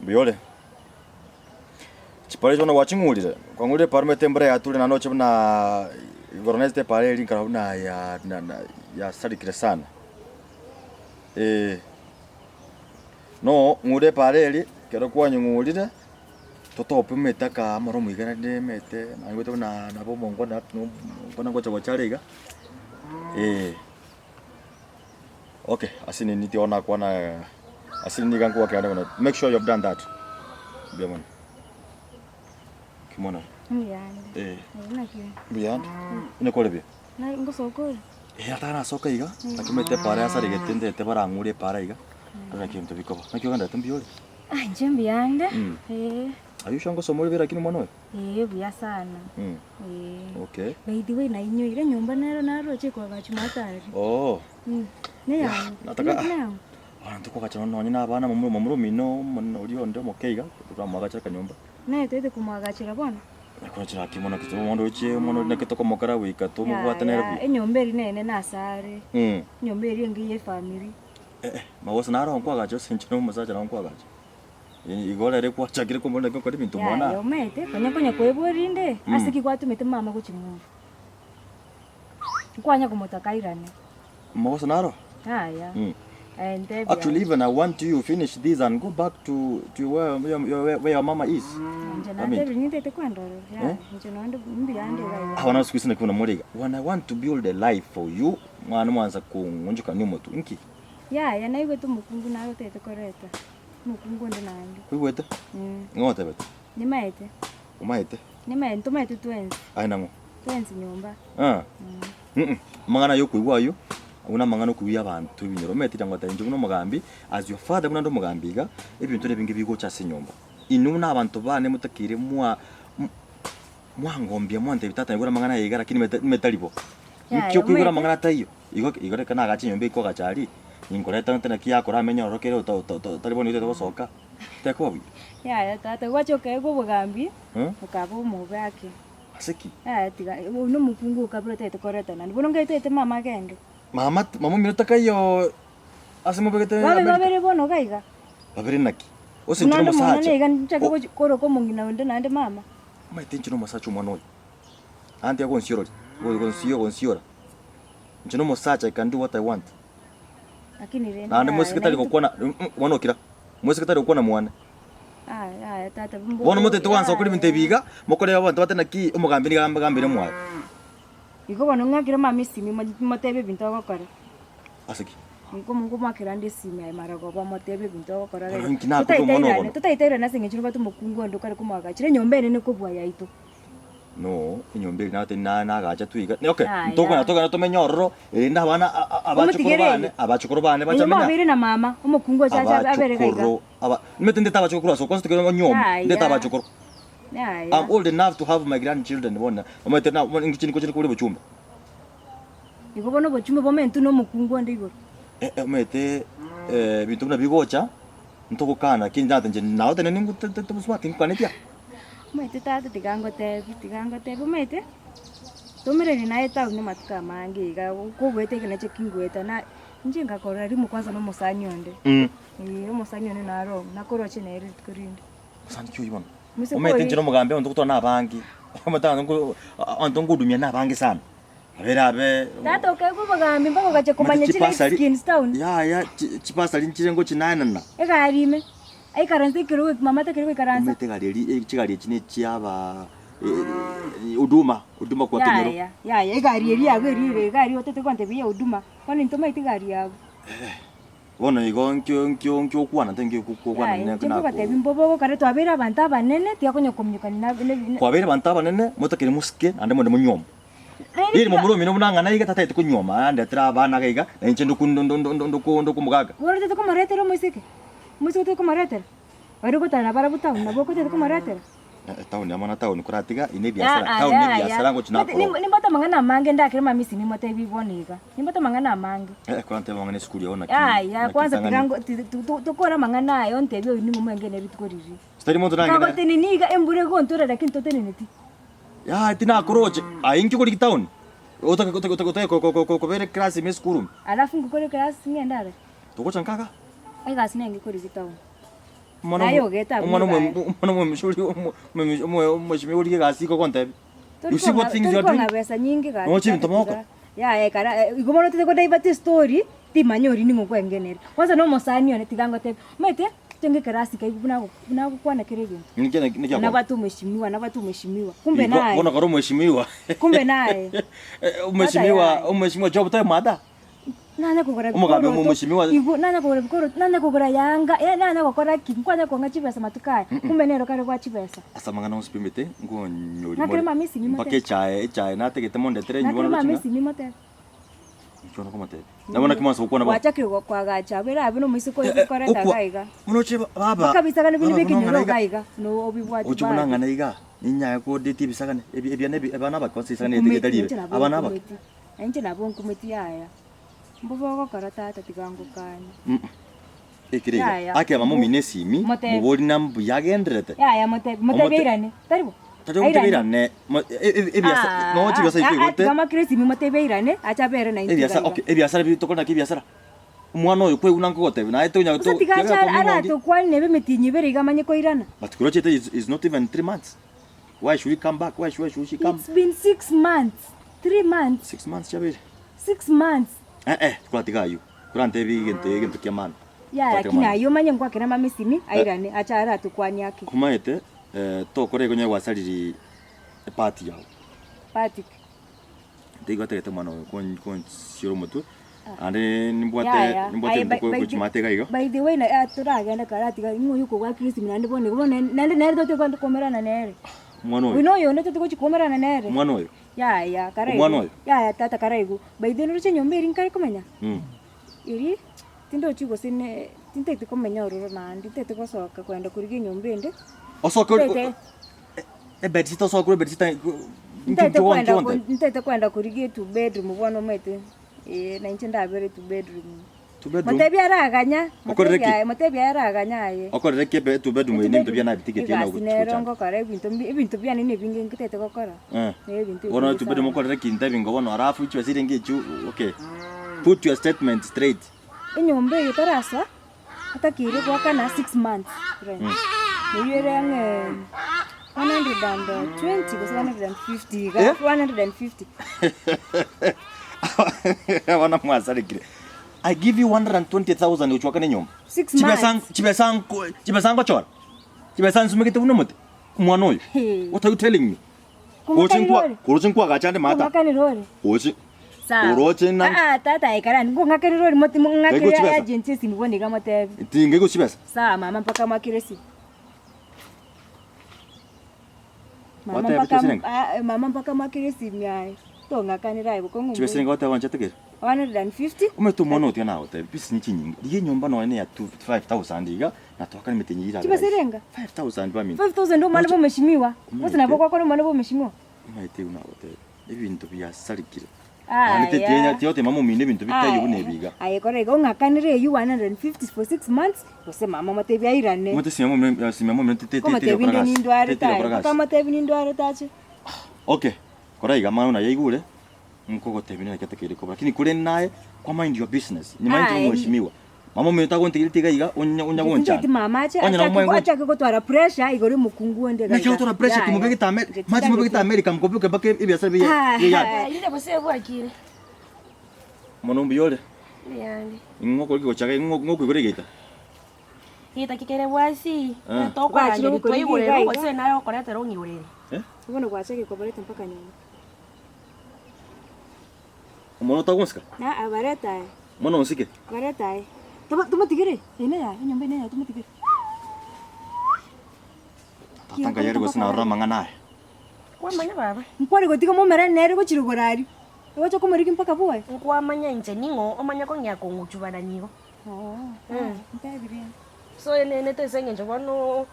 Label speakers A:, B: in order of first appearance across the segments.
A: Biole. Chipare chona wachingulire. Kwangulire parme tembra ya tuli na noche na goroneste pale linka na ya sadikire sana. No ngure pale li kero kwa nyungulire. Toto opimeta ka maro mwigana de mete na ngoto na bomo ngona ngona ngocha wachariga. Okay, asini nitiona kwa na asini nigangu wa kianda. Make sure you have done that. Biamon. Kimona.
B: Miyande.
A: Biyand. Inakole bi.
B: Na ngosokole.
A: Atana soka iga. Akimete pare asari getende te barangure pare iga. Kana kimto bikoba. Nakyo ganda tumbiole.
B: Njembiyande.
A: Ayusha ngosomole bira kinu mwana we?
B: Buya sana.
A: Okay.
B: By the way na inyo ile nyumba naro chekwa gachumatari.
A: Oh.
B: Ne ya.
A: Nataka. Tuko kachana nonye n'abana mu mino uriyo ndo mokeiga turamwaga nyumba.
B: Ne tete kumwagachira bona.
A: Nakora chira kimona kitimo mondo che mono nakitoko mokara wika to mubwata nerbi.
B: Enyomberi nene nasare. Nyomberi ngiye family.
A: Mawose naro nkwagacho sinchino musacha na nkwagacho. Igora re kwa chakire ko mbona ko bintu mwana.
B: Yo mete konya kweborinde asiki kwatumete mama kuchimwa. Kwanya kumotakairane.
A: Mawose naro?
B: And
A: actually, even I want you to finish this and go back to where your mama is. When I want to build a life for you, mwana mwanza kungunjuka nyumo tu inki.
B: Ya na iwe tu mukungu nayo tete koreta. Mukungu ndo nangi.
A: Kuweta? Ngote bete.
B: Nimaete.
A: Umaete?
B: Nimaete tumaete twenzi.
A: Aina ngo.
B: Twenzi nyumba.
A: Mangana yo kuiwayo. Una mangano kubiya abantu binyoro metira ngo atanje buno mugambi as your father buno ndo mugambiga ibintu nebingi bigo cyase nyomba inuna abantu bane mutakire mwangombye mwande bitata ngura mangana yigara kini metalibo ikyo kwigura mangana tayo igore kana gachi nyombe iko gachari ingore tante na kiya kora menya rokere talibo ni teto soka tekobi
B: ya tata wachoka ego mugambi ukabo mubake
A: asiki
B: tiga uno mukungu kabura teto koreta nani buno ngaitete mama kenge
A: Mama minuta kayo asimo begete
B: babere bono gaiga
A: babere naki osinjiro musacha
B: nane gan chaka koro ko mungina wende nande mama
A: tinjiro musacha umwana anti yakonsiro konsiora njino musacha I can do what I want
B: lakini rene
A: na musikitali kokona wanokira musikitali kokona mwana
B: tata
A: bono mutete wansa okuri bintebiga mukore abantu batenaki umugambi ni gambire mwa
B: Iko bono ngakira mama simi motebe bintu agokora.
A: Asiki.
B: Niko mungu makira ndi simi ay marago ba motebe bintu agokora rero. Tutaitera na singe chiruba tumukungu ndo kare kumwaga. Chire nyombere ne kubwa yaito.
A: No, nyombere na gacha tuiga. Okay, toka tumenyororo enda bana abachukuru bane bachamenya.
B: Nyombere na mama umukungu chacha abere kaiga.
A: Metende tabachukuru so konste ko nyom. Ndeta abachukuru. I'm old enough to have my grandchildren. Omete na ngichini ko kuri buchumba.
B: Iko bono buchumba bomentu no mukungu ndigo.
A: Omete bintu na bigocha ntoko kana kinjata nje nawo tene ningu tubuswa kinkanetia.
B: Omete tata tigango te omete. Tomere ni naye tawo ni matuka mangi ga ko bwete kana chekingweta na nje ngakora rimu kwanza no musanyonde. No musanyonde na ro nakoro chene eri kurinde.
A: Sancho yibona. Omete njino mugambe onto na bangi amata ngudumya na bangi sana aberabe
B: tata ukego mugambe mbako gache kumanya chile skin stone
A: ya chipasa linchirengo chinana
B: egarime ai karanze kiro mama ta kiro karanze
A: omete galeri chigari chine chiaba uduma kwa kenyoro
B: ya egari eri ageri egari otete kwante biya uduma kwani ntoma itigari yago
A: Bona igo nkyo kwana tenge kukwana
B: nene kana ko bimbobo kare twabera abantu abanene tiyakonye komnyukana na
A: kwabera abantu abanene mutakire musike ande monde munyoma iri mu murumi no munangana iga tata ituko nyoma ande tra abana kaiga enche ndo kumugaga
B: bora tete ko maretero musike tete ko maretero bari ko tana bara buta na boko tete ko maretero
A: tauni amana tauni kuratiga ine biasara tauni biasara ngo chinako
B: nimbata mangana mange ndakire mamisi nimate biboniga nimbata mangana mange
A: kwante mangana skuli yona
B: ya kwanza tigango tukora mangana ayo ntebyo ni mumenge ne bitukoriri
A: stari moto nangana
B: kango teniniga embure go ntora lakini toteneneti
A: ya tina akroche ainki kuri tauni ko bere class me skuru
B: alafu ngukore class ngendare
A: tuko chankaka
B: ai gas nengi kuri tauni Nayo geta.
A: Mwana mshuri mheshimiwa uri gasi ko konte. You see what things you are doing?
B: Pesa nyingi gasi.
A: No chini tomoko.
B: Ya kara igomoro tete ko dai story ti manyori ningo kwengenera. Kwanza no mosani one tigango te. Mete tenge karasi kai kuna kwana kirege.
A: Nikia.
B: Na watu mheshimiwa. Kumbe naye.
A: Mbona karo mheshimiwa?
B: Kumbe naye.
A: Mheshimiwa job tayo mada.
B: Nana kugora
A: umugambi mumushimiwa
B: nana kugora yanga nana gukora kinkwanya konga chibesa matukai kumbe nero kare kwa chibesa
A: asamangana hospimete ngo nyori
B: nakere mamisi ni
A: mpake chae nategete monde tere
B: nyibona mamisi ni mote
A: chona komate nabona kimanso ukona ba
B: wacha kiro kwa gacha bera abino musiko yikora tagaiga
A: munoche baba
B: kabisa kana bini biki nyoro gaiga no obibwati
A: uchubuna ngana iga ninya ko deti bisagane ebiane abana ba konsisane tegedalire abana ba
B: enje nabo nkumeti yaya mbogo karata tigango kanya
A: ekirega ake mama minesimi mubori nambu yagendrete
B: ya mote beirane taribo
A: beirane ebiasa no chibasa ifigote
B: kama kresi mote beirane acha bere na
A: ebiasa okay ebiasa bitokona kibiasa umwana oyo kwe unangote na eto nya to
B: tigacha ara to kwani nebe metinyi bere gamanye ko irana
A: but kurochete is not even 3 months. Why should he come back? Why should she come?
B: It's been 6 months. 3 months.
A: 6 months chabere
B: 6 months.
A: Kwa tigayo kurante bigente kiamana
B: ya lakini ayo manye ngwa kena mamesimi airane acha ara tukwani yake
A: kumaete to kore gonye wasariri party yao
B: party
A: ndigo tegete mwana kon shiro mutu ande nimbwate ko chimate gaigo
B: by the way na aturagenda karati ga ingo yuko gwa Kristo minande bone nande to kwanda komerana nere
A: mwana oyo
B: wino yo nete to komerana nere
A: mwana oyo
B: ya karaigu
A: mwana oyo
B: ya tata karaigu by the way ruche nyombe rinkai komenya iri tindo chigo sine tintete komenya ororo nandi tete kosoka kwenda kurigi nyombende
A: osoka bedita osoka bedita
B: ntete kwenda kurigi 2 bedroom bwana mete na nchenda bere 2 bedroom matebi araganya matebi araganya ye
A: okorere kebe 2 bedroom ni ndo byana bitigeti na
B: ugutu nerongo kare ibintu byani ne binge nkitete kokora
A: ibintu ona 2 bedroom okorere kinta bingo bono arafu ichwe siringi chu okay put your statement straight
B: inyombe yitarasa atakire kwa kana 6 months rent niyere ange 120 because 150 ga 150
A: wana mwasarikire I give you 120,000 uchwaka ne nyomba
B: 6 months
A: chibesango chora chibesan sumekete unomote mwana oyo what are you telling me kuruchin kwa gachande mata
B: ngakanirore
A: ochi uroche na
B: tata ikarani ngakanirore moti ngakire agency simbone kama tevi
A: tinge go chibesa
B: sawa mama mpaka makiresi mama mpaka makiresi myai to ngakanira ibo kongo
A: chibesa ngote wanje tegere
B: 150
A: umeto mwana otia nawo te bisi ni chinyinga diye nyomba no ene ya 5000 iga na toka ni metenyira
B: chibeserenga
A: 5000 ba mimi
B: 5000 ndo mwana bo meshimiwa wote nabo kwa mwana bo meshimiwa
A: maite una wote ibintu bya sarikire ante tienya tiote mama mine ibintu bitayo bunebiga
B: ayekore go ngakanire you 150 for 6 months ose mama matebi airane
A: mote simamo tete
B: kama tebi ndi ndware ta kama tebi ndi ndware tache
A: okay koraiga maana yaigure mkoko tebina yakete ko lakini kule naye kwa mind your business ni mind yo mheshimiwa mama meta gonte ilitiga iga onya goncha
B: ti mama acha ko twara pressure igori mukungu ende
A: ga na twara pressure kimubege ta maji mubege ta America mkobuke bake ibiasa be ya
C: ile bosebu akire
A: monombi yole
C: yani
A: ngoko go chaga ngoko igore gita
C: ita kikere bwasi to kwa ngiri to igore ngo se nayo korete rongi urere
B: ubona kwache ko barete mpaka nyuma
A: mono tagonska
B: na abareta
A: mono nsike
B: bareta tumatigire ine ya nyombe ine ya tumatigire
A: tatanga yari go sina rama ngana
C: kwa manya baba
B: mkwari go tiga momera nere go chirugorari wacho ko mariki mpaka boy
C: kwa manya nje ningo omanya ko nya ko nguchubana nigo
B: ntabire
C: so ene te senge nje bano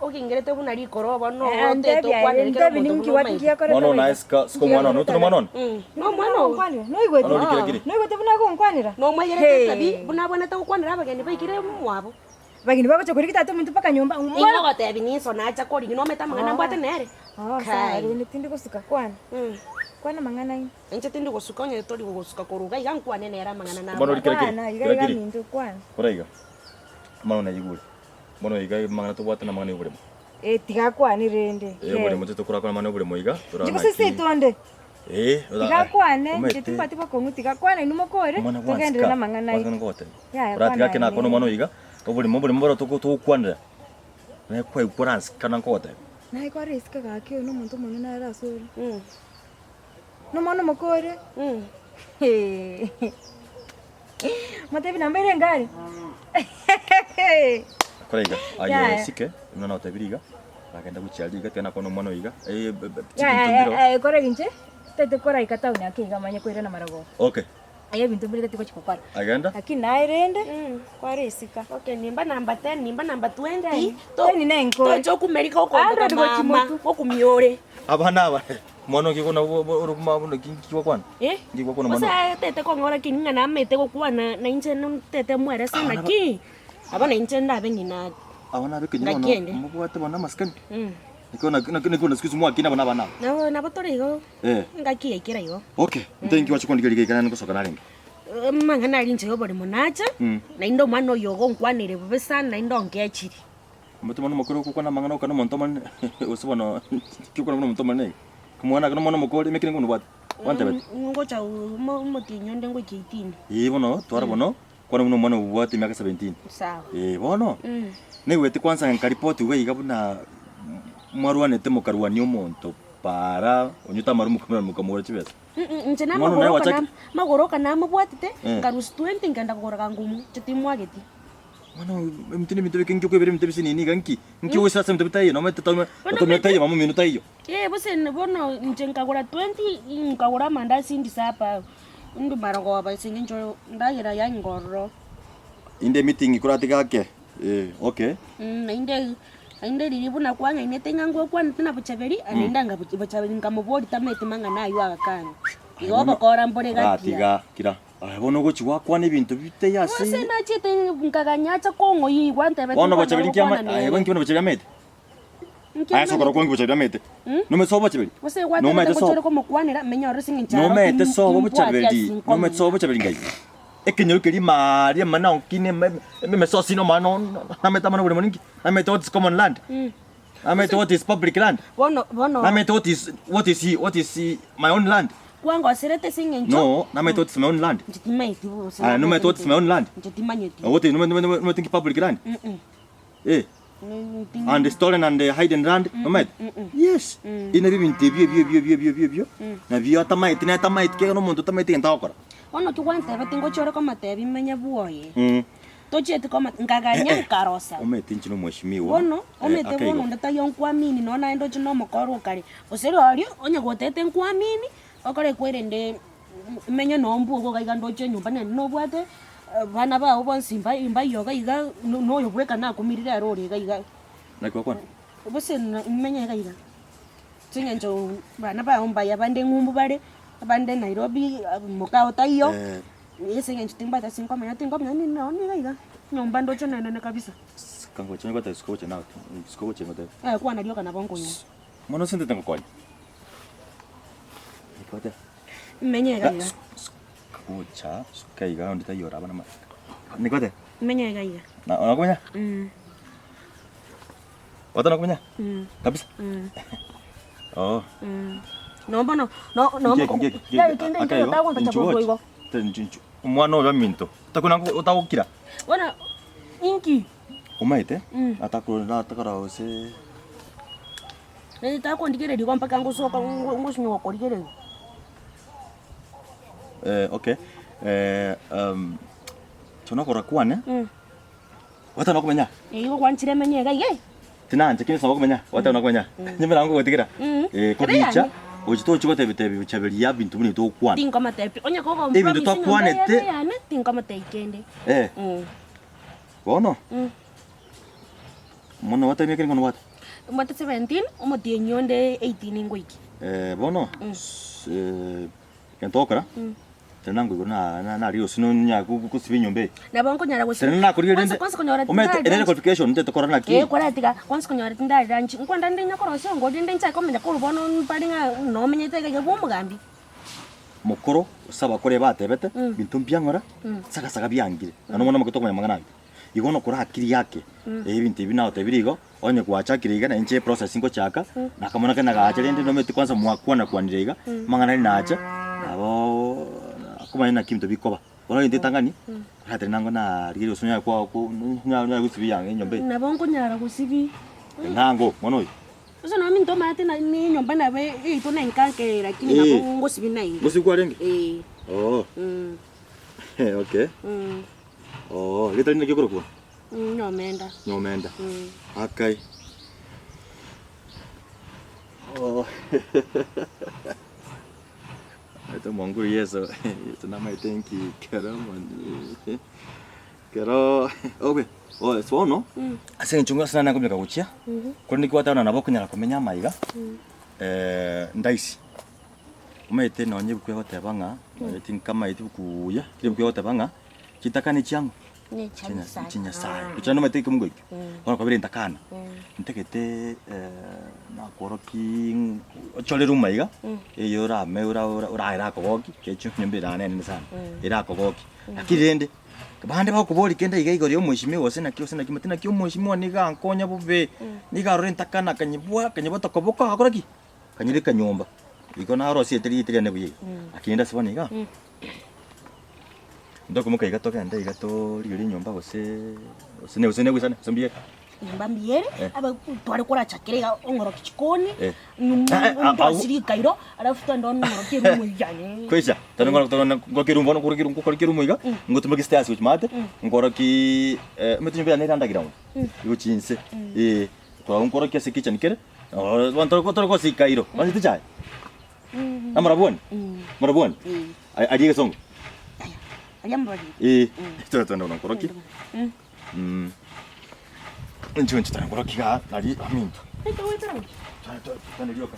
C: okingerete bunari koro bano teto kwanere
B: ntabi ningi watingia kore
A: mono na ska sko mono no tu mono
C: no mono
B: no igwete buna ko nkwanira
C: no mayere tabi buna bwana ta kwanira abageni baikire mwabo
B: bagini bako chakuri kitatu muntu paka nyomba
C: ingo gote biniso na acha kori no meta mangana mbate nere
B: kai ni tindi kusuka kwana kwana mangana ini
C: enche tindi kusuka onye tori kusuka koruga iga nkwane nera mangana na
A: mono
B: kwana iga mindu kwana
A: koraiga mono na igure Mono iga mangana tubwate na mangana y'uburimo.
B: Tigakwane rende.
A: Uburimo tutukora kwa mangana y'uburimo iga.
B: Jiko sisi tonde. Tigakwane,
A: Umete.
B: tupati pa kongu tigakwane numokore. Tugendere na mangana yi.
A: Mangana ngote.
B: Ya,
A: Rati yake na kono mono iga. Uburimo bora tukukwanira. Na kwa ikuransi kana ngote.
B: Na iko riska gake no muntu mono na rasuri. No mono mokore. Matevi na mbere ngari.
A: Korega aye sike no na tabiriga bagenda gucyaliga tena kono mono iga
B: korega nje tete kora ikata unya kinga manye kwira na marago.
A: Okay
B: Aye bintu mbere tiko chikopara
A: agenda
B: lakini nairende kwa risika.
C: Okay, nimba number 10 nimba number 20
B: ni nenko
C: to kumerika uko mama okumiore
A: abana mono kikona uruma buno kinkwa kwana ngikwa kono mono
C: osa tete ko ngora kinga na mete ko kwana na inche no tete mwere sana ki abana inche ndabe ngina
A: abana be kinyo mubwate bana maskani nikona sikizu mwa kina bana bana
C: na batorigo ngaki ikira igo.
A: Okay thank you achikondi gege kana ngosoka narenga
C: manga nari inche yo bari munacha na indo mano yogo nkwanire bube sana na indo ngechiri
A: mutu mano mukuru ko kana mangana kana monto man usubona kikona monto man kumwana kana mono mukuri mekini ngono bwate wante bet
C: ngocha mutinyo ndengo 18
A: bono twara bono kwana muno mwana bwate miaka 17
C: sawa
A: bono ne wete kwanza nkaripoti uga igabuna mwarwane temo karwani omonto para onyuta marumu kumira mukamura chibesa
C: nje na magoroka na mabwatite ngarus 20 ngenda kugora ngumu chitimwageti
A: mwana mtini mtebe kinki ko bere mtebe sinini ganki nki wesa sem mtebe tayi no mete tayi mamu minuta hiyo
C: bose bono nje ngagora 20 ngagora mandasi ndi sapa ndi marago aba singinjo ndagira ya ngoro
A: inde meeting ikuratika ke okay
C: inde lilibuna kwanga inetenga ngwa kwana tena Bochaberi anenda nga Bochaberi ngamubodi tamete manga nayo akakana igoba kora mbore gati
A: kira bono gochi wakwana ibintu bite yasi
C: ase na chete ngaganyacha kongo yi gwante bete
A: bono Bochaberi nkiama bonki bono Bochaberi amete aya sokora kongo Bochaberi amete no me sobo Bochaberi
C: no me sobo ko mukwanira menya oro singincha
A: no me sobo Bochaberi no me sobo Bochaberi ngai ekinyo kiri maria mana onkine me so sino mano na meta mano bure moninki na meta what is common land na meta what is public land
C: bono
A: na meta what is my own land
C: kwango asirete singencho
A: no na meta what is my own land
C: ntimaiti bo
A: no meta what is my own land
C: ntimanyeti
A: what is no think public land and stolen and hidden land no meta yes ina bibintu bio na bio tamaiti na tamaiti ke no muntu tamaiti ntakora
C: ono tukwante batingo choro kama tebi menya buoye tochete kama ngaganya karosa
A: omete nchino mheshimiwa
C: ono omete bono ndata yonkwamini nona endo chino mokoro kali osero alio onya gotete nkwamini okore kwerende menya nombu go gaiga ndoche nyumba ne no bwate bana ba obonsimba imba yoga iga no yobweka na kumirira arori gaiga
A: na kwa kwana
C: obose menya gaiga tingenjo bana ba omba yabande ngumbu bare abande Nairobi mukao tayo yese ngenchi timbata 5 minutes ni naoni gaiga nyumba ndocho nene kabisa
A: kango chengo ta skoche na skoche ngote
C: kwa na lioka na bongo nyo
A: mono sente tango kwani ikote
C: menye gaiga
A: kocha kaiga ndita yora bana nikote
C: menye gaiga
A: na unakunya wata nakunya kabisa oh
C: no bono no ya kende ndio tawo ntachabogo igo
A: tenjinchu umwana wa minto takuna utawukira
C: bona inki
A: umaite atakura atakara ose
C: ni tako ndikere liko mpaka ngosoka ngoshinyo kolikere
A: okay tunakora kwane wata nakumenya
C: igo kwanchire menye gaige
A: tinanje kinso bakumenya wata nakumenya nyemera ngo gotikira kobicha Ojito chuko tebe Bochaberi ya bintu buni to kwana.
C: Tinko matepe. Onya ko ko.
A: Bintu to kwana te.
C: Tinko mateikende.
A: Bono. Mono wata mekeni kono wata.
C: Mata 17 omotie nyonde 18 ngoiki.
A: Bono. Kentokara. Tenango na rio sino nya ku sibinyombe.
C: Na bonko nyara gosi.
A: Tenana ko rio ndende. Omete ene qualification ndete korana ki.
C: Kora tika kwanza konyora tinda ranchi. Nkwanda ndenya koroso ngo ndende ncha komenya ko bono paringa no menyete ga bomugambi.
A: Mukoro usaba kore batebete bintu byangora saka byangire. Ano mona makoto komenya mangana. igono kora akiri yake ebintu ibi naho tebirigo onye kwacha kiriga na inche processing ko chaka na kamona kana gacha rende no meti kwanza mwakwana kwanirega mangana ni nacha abo akuma ina kimto bikoba bono indi tangani hate nango na rigiro sunya kwa ko nya gusibi yange nyombe
C: na bongo nyara gusibi
A: nango mono
C: sasa no minto mate na ni nyomba na be ito na nkanke lakini na bongo sibi na ingi
A: gusibi renge oh okay oh leta ni kikoro kwa Nyomenda akai oh ito monguru yeso ito na mai tenki kero obe oh so no ase nchunga sana nakumeka kuchia ko ni kwata na nabo kunyara kumenya maiga ndaisi umete no nyebu kwa tabanga tin kama itu kuya kile kwa tabanga chitakani changu chinya sai kuchana mate kumgo ona kwa bere takana ntekete na koroki chole rumaiga eyo ra me ura kogoki kechu nyembera nene sana ira kogoki akirende bande ba kubori kenda iga igori omwishimi wose na kimatina kyo mwishimi ni ga nkonya bube ni ga rore takana kanyibwa tokoboka akoraki kanyire kanyomba iko na rosi eteri ne buye akienda siboniga ndoko muka igato kenda igato rigiri nyomba gose ne gusane sombie
C: nyomba mbiere aba twari kora chakirega ongoro kichikoni asiri kairo alafu tando ongoro kirumu yanye
A: kwesha tano ngoro kirumbo no kirumu iga ngotumba kistas which mate ngoro ki metu nyomba ne randa giramu igo chinse kwa ngoro kia kitchen kere wanto ko si kairo basi tuchai marabon aje songo ito ndo koroki ncho tana koroki ga ari aminto ito ndio ka